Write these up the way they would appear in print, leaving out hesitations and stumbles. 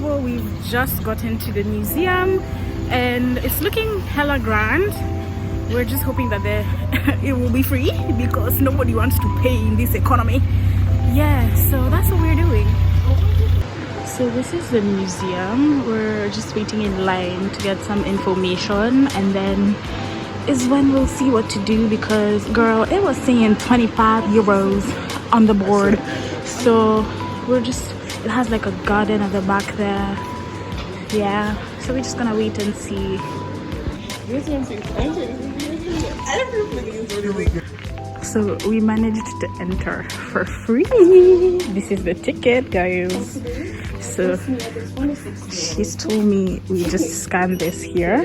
people, we've just gotten to the museum and it's looking hella grand. We're just hoping that it will be free because nobody wants to pay in this economy. Yeah, so that's what we're doing. So this is the museum. We're just waiting in line to get some information, and then is when we'll see what to do, because girl, it was saying 25 euros on the board. So we're just, it has like a garden at the back there. Yeah, so we're just gonna wait and see. So we managed to enter for free. This is the ticket, guys. So she's told me we just scan this here.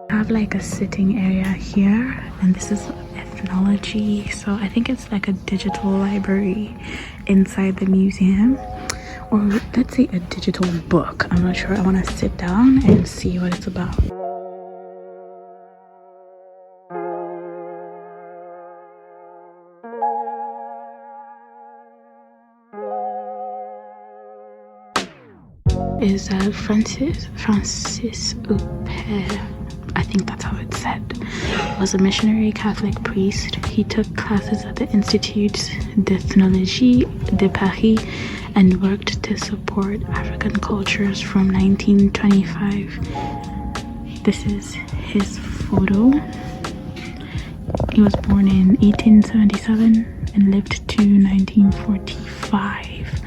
Have like a sitting area here, and this is ethnology, so I think it's like a digital library inside the museum, or let's say a digital book. I'm not sure. I want to sit down and see what it's about. Is Francis Huppert, I think that's how it's said, was a missionary Catholic priest. He took classes at the Institut d'Ethnologie de Paris and worked to support African cultures from 1925. This is his photo. He was born in 1877 and lived to 1945.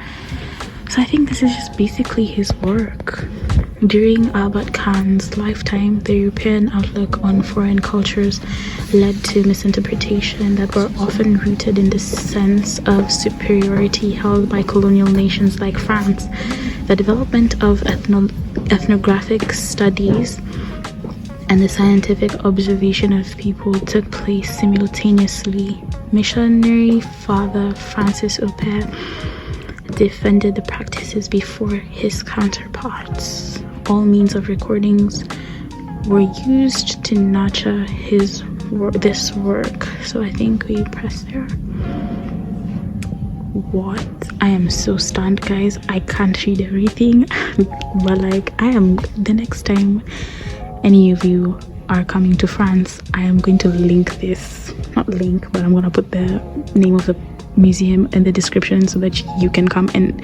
So I think this is just basically his work. During Albert Cahn's lifetime, the European outlook on foreign cultures led to misinterpretation that were often rooted in the sense of superiority held by colonial nations like France. The development of ethnographic studies and the scientific observation of people took place simultaneously. Missionary Father Francis Huppert defended the practices before his counterparts. All means of recordings were used to nurture this work. So I think we press there. What? I am so stunned, guys. I can't read everything. But like, the next time any of you are coming to France, I am going to link this. Not link, but I'm going to put the name of the museum in the description so that you can come and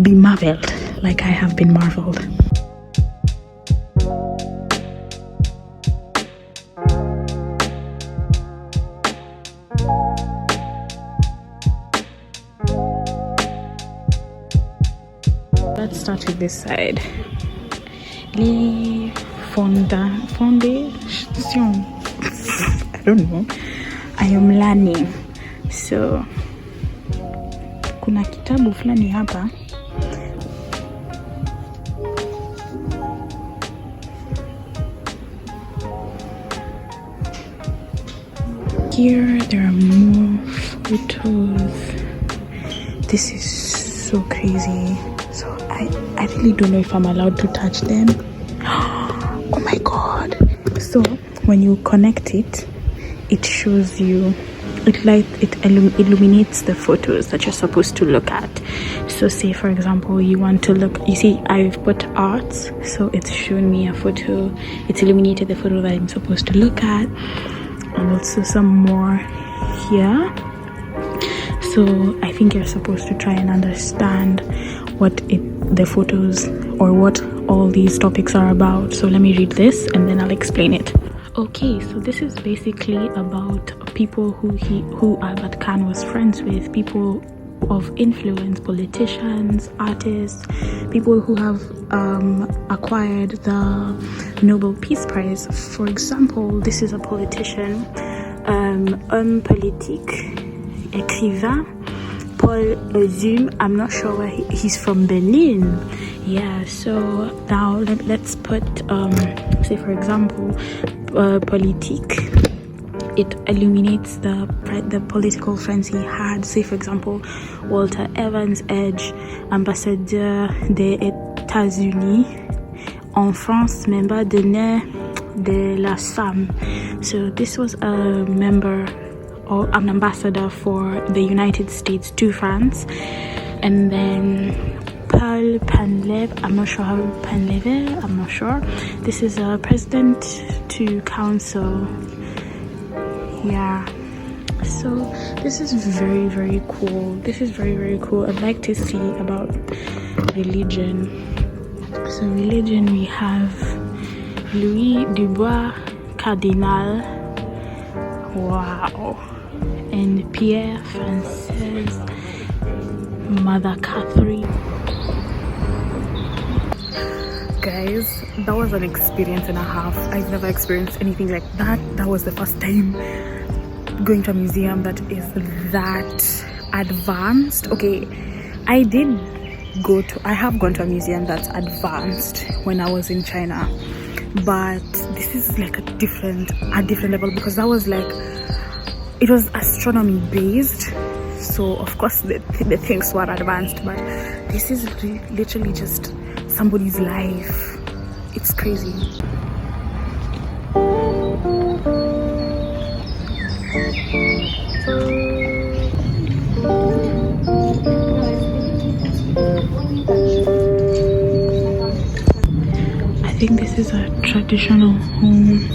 be marveled like I have been marveled. Let's start with this side. Les fondation. I don't know. I am learning. So kuna kitabu fulani hapa. Here there are more photos. This is so crazy. So I really don't know if I'm allowed to touch them. Oh my god. So when you connect it, it shows you, it illuminates the photos that you're supposed to look at. So say for example you want to look, you see I've put arts, so it's shown me a photo, it's illuminated the photo that I'm supposed to look at, and also some more here. So I think you're supposed to try and understand what the photos or what all these topics are about. So let me read this and then I'll explain it. Okay, so this is basically about people who Albert Kahn was friends with, people of influence, politicians, artists, people who have acquired the Nobel Peace Prize. For example, this is a politician, homme politique, écrivain, Paul Zoom. I'm not sure where he's from, Benin. Yeah, so now let's put say for example politique. It illuminates the political friends he had. Say for example Walter Evans Edge, ambassadeur des États-Unis en France, membre d'honneur de la SAM. So this was a member or an ambassador for the United States to France. And then Paul Panlev, I'm not sure how Panleve, I'm not sure. This is a president to council. Yeah, so this is very, very cool. This is very, very cool. I'd like to see about religion. So religion, we have Louis Dubois, Cardinal. Wow. And Pierre Francis, Mother Catherine. Guys, that was an experience and a half. I've never experienced anything like that. That was the first time going to a museum that is that advanced. Okay, I have gone to a museum that's advanced when I was in China, but this is like a different level, because that was like, it was astronomy based, so of course the things were advanced, but this is literally just somebody's life. It's crazy. I think this is a traditional home.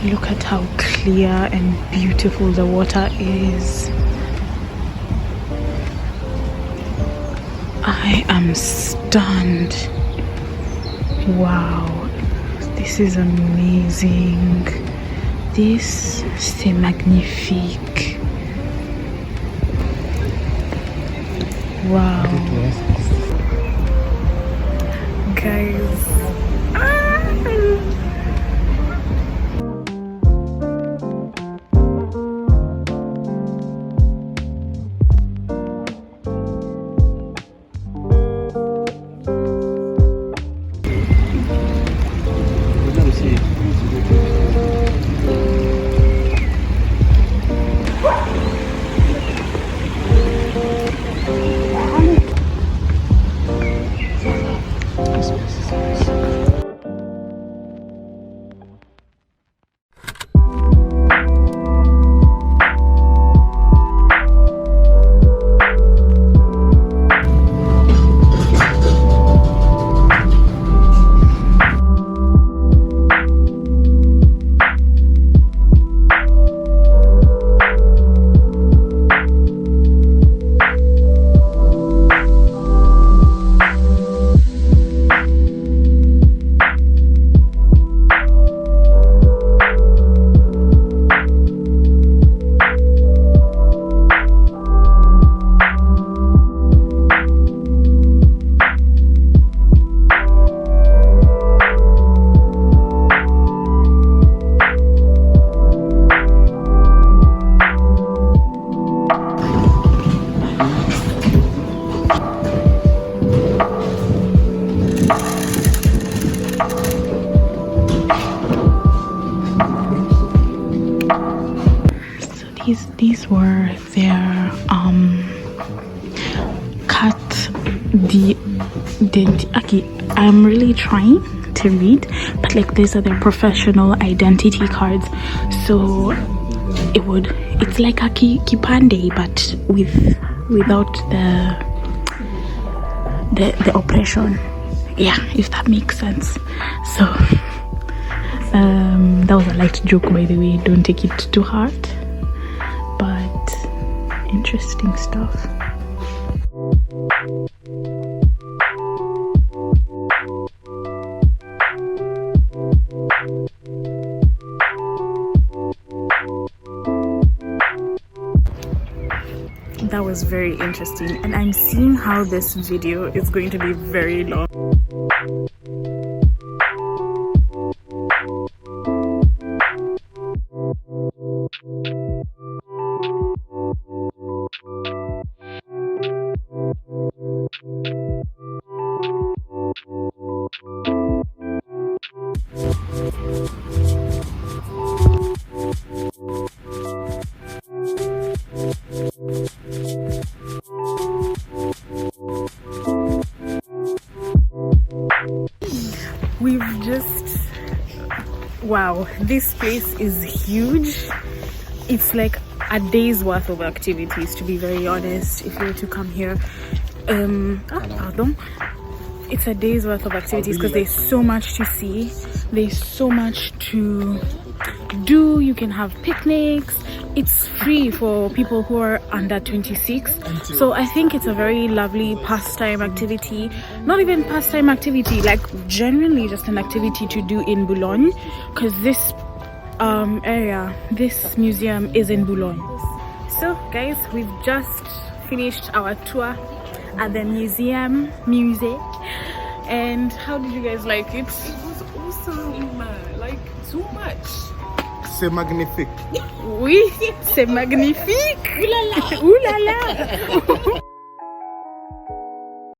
Look at how clear and beautiful the water is. I am stunned. Wow, this is amazing. This, c'est magnifique. Wow. Guys. these were their okay, I'm really trying to read, but like these are their professional identity cards. So it's like a kipande, but without the oppression. Yeah, if that makes sense. So that was a light joke, by the way, don't take it to heart, but interesting stuff. That was very interesting, and I'm seeing how this video is going to be very long. We've just, wow, this place is huge. It's like a day's worth of activities, to be very honest, if you were to come here. Pardon. It's a day's worth of activities because there's so much to see, there's so much to do. You can have picnics. It's free for people who are under 26, so I think it's a very lovely pastime activity. Not even pastime activity, like genuinely just an activity to do in Boulogne, because this this museum is in Boulogne. So guys, we've just finished our tour at the musée, and how did you guys like it? It was awesome, like so much. C'est magnifique. Oui, c'est magnifique. Ouh là là. Ouh là là.